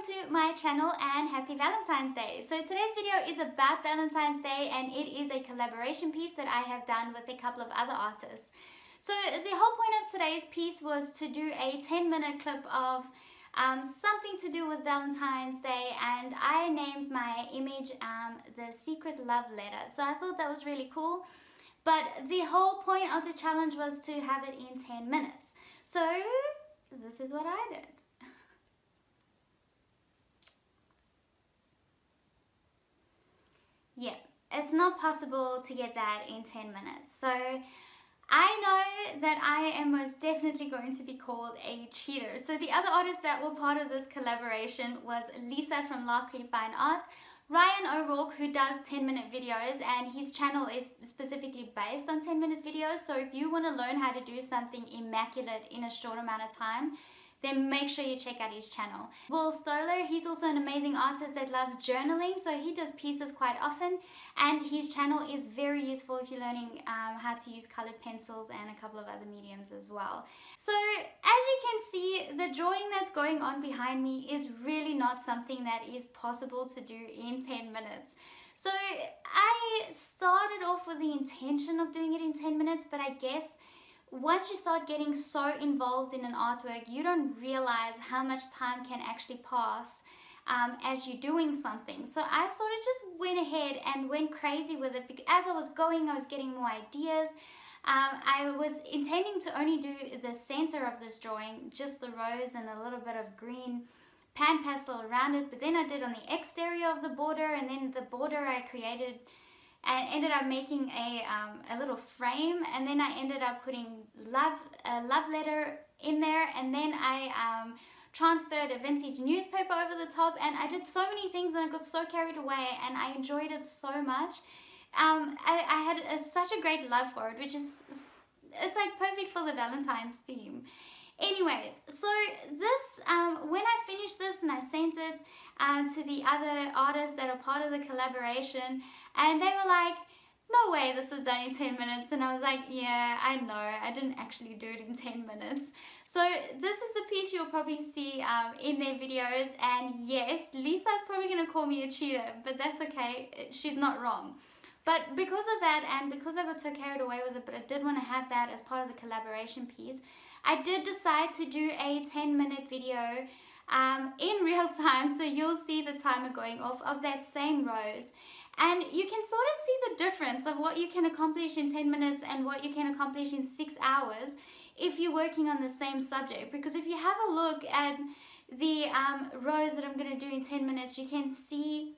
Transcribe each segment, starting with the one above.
to my channel and happy Valentine's Day. So today's video is about Valentine's Day and it is a collaboration piece that I have done with a couple of other artists. So the whole point of today's piece was to do a 10-minute clip of something to do with Valentine's Day, and I named my image The Secret Love Letter. So I thought that was really cool. But the whole point of the challenge was to have it in 10 minutes. So this is what I did. Yeah, it's not possible to get that in 10 minutes. So I know that I am most definitely going to be called a cheater. So the other artists that were part of this collaboration was Lisa from Lachri Fine Art, Ryan O'Rourke, who does 10-minute videos, and his channel is specifically based on 10-minute videos. So if you want to learn how to do something immaculate in a short amount of time, then make sure you check out his channel. Well, Stoller, he's also an amazing artist that loves journaling, so he does pieces quite often, and his channel is very useful if you're learning how to use colored pencils and a couple of other mediums as well. So as you can see, the drawing that's going on behind me is really not something that is possible to do in 10 minutes. So I started off with the intention of doing it in 10 minutes, but I guess once you start getting so involved in an artwork, you don't realize how much time can actually pass as you're doing something. So I sort of just went ahead and went crazy with it, because as I was going, I was getting more ideas. I was intending to only do the center of this drawing, just the rose and a little bit of green pan pastel around it, but then I did on the exterior of the border, and then the border I created and ended up making a little frame, and then I ended up putting a love letter in there, and then I transferred a vintage newspaper over the top, and I did so many things and I got so carried away, and I enjoyed it so much. I had such a great love for it, which is, it's like perfect for the Valentine's theme. Anyways, so this, when I finished this and I sent it to the other artists that are part of the collaboration, and they were like, no way this is done in 10 minutes. And I was like, yeah, I know, I didn't actually do it in 10 minutes. So this is the piece you'll probably see in their videos. And yes, Lisa's probably going to call me a cheater, but that's okay. She's not wrong. But because of that, and because I got so carried away with it, but I did want to have that as part of the collaboration piece, I did decide to do a 10-minute video in real time, so you'll see the timer going off of that same rose. And you can sort of see the difference of what you can accomplish in 10 minutes and what you can accomplish in 6 hours if you're working on the same subject. Because if you have a look at the rose that I'm going to do in 10 minutes, you can see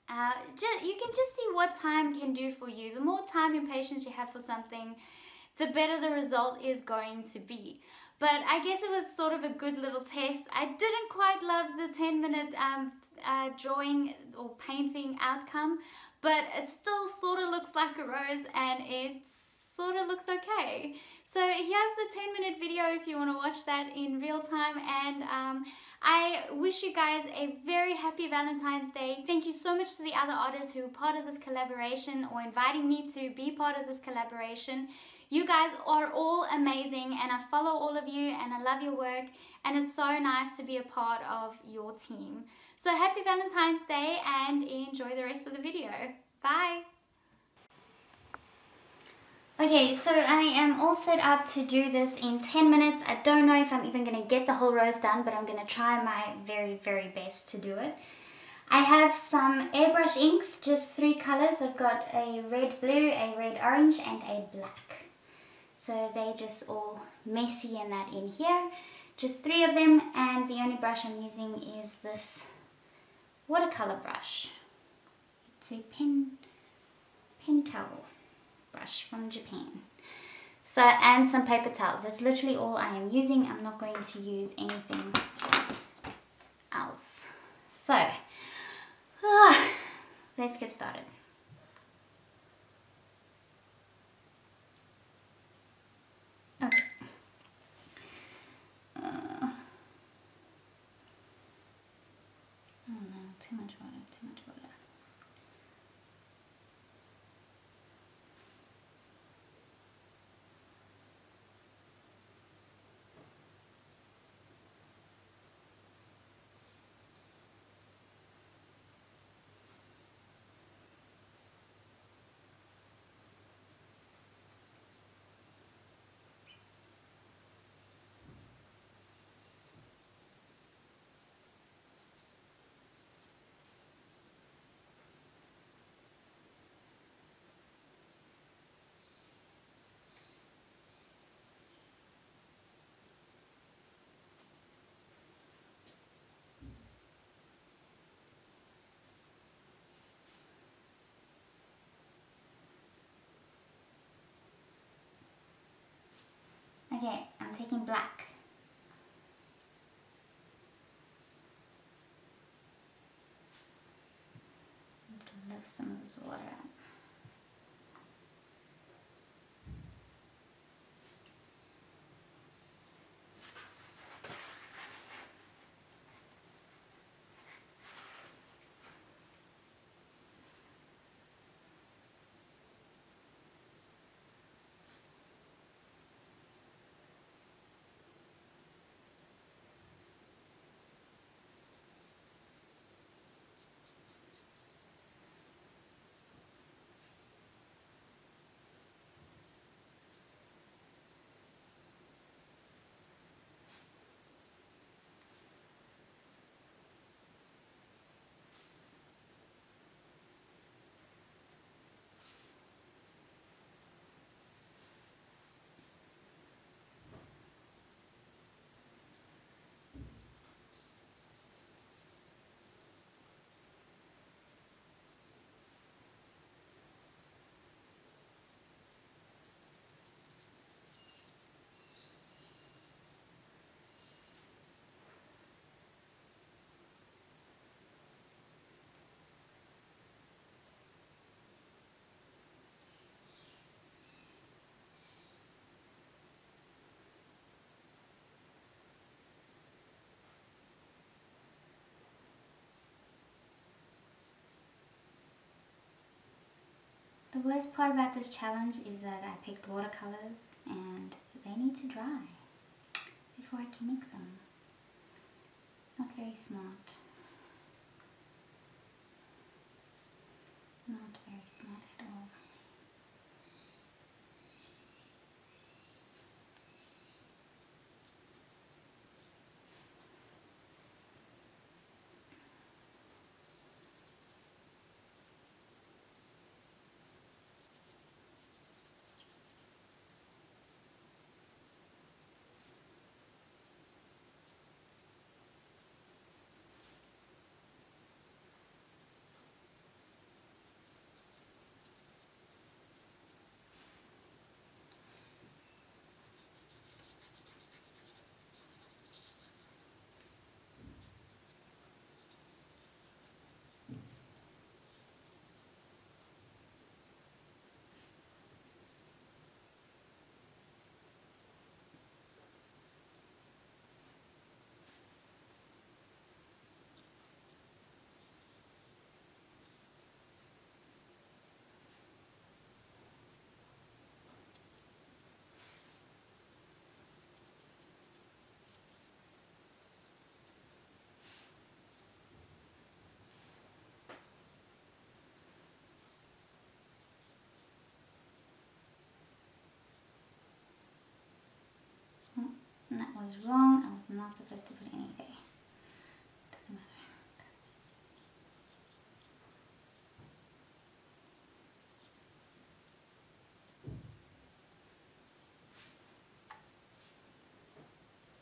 you can just see what time can do for you. The more time and patience you have for something, the better the result is going to be. But I guess it was sort of a good little test. I didn't quite love the 10-minute drawing or painting outcome, but it still sort of looks like a rose, and it sort of looks okay. So here's the 10-minute video if you want to watch that in real time, and I wish you guys a very happy Valentine's Day. Thank you so much to the other artists who were part of this collaboration or inviting me to be part of this collaboration. You guys are all amazing, and I follow all of you, and I love your work, and it's so nice to be a part of your team. So happy Valentine's Day, and enjoy the rest of the video. Bye! Okay, so I am all set up to do this in 10 minutes. I don't know if I'm even going to get the whole rose done, but I'm going to try my very, very best to do it. I have some airbrush inks, just 3 colors. I've got a red blue, a red orange, and a black. So they just all messy and that in here. Just 3 of them, and the only brush I'm using is this watercolor brush. It's a pen towel brush from Japan. So, and some paper towels. That's literally all I am using. I'm not going to use anything else. So, let's get started. Okay. Oh no, too much water, too much water. Okay, I'm taking black. Lift some of this water out. The worst part about this challenge is that I picked watercolors and they need to dry before I can mix them. Not very smart. Not very smart at all. And that was wrong. I was not supposed to put anything. Doesn't matter.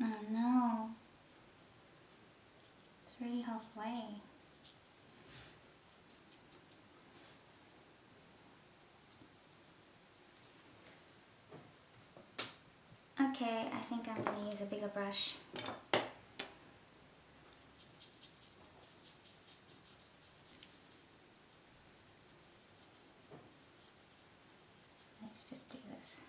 Oh no. It's really halfway. Okay, I think I'm going to use a bigger brush. Let's just do this.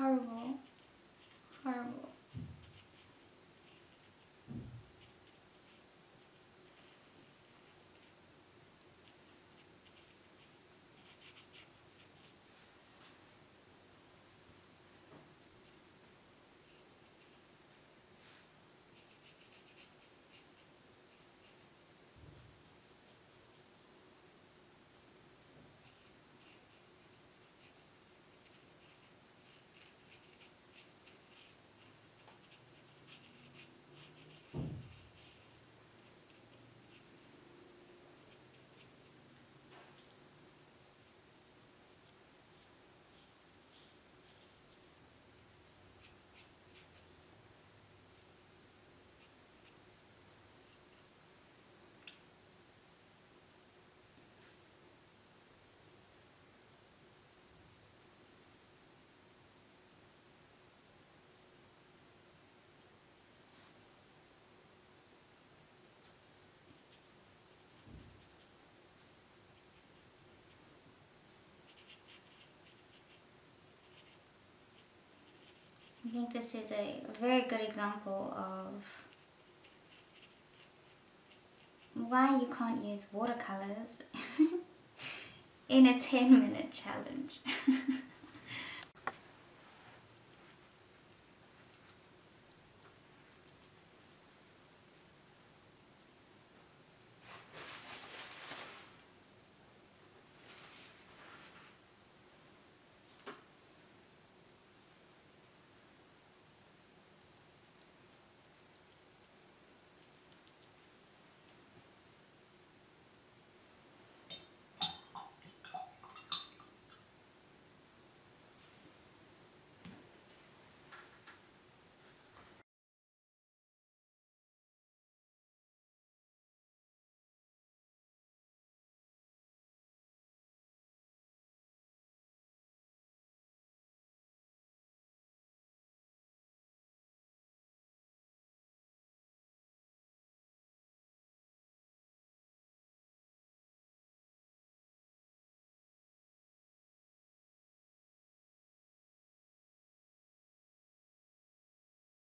horrible. Horrible. I think this is a very good example of why you can't use watercolors in a 10-minute challenge.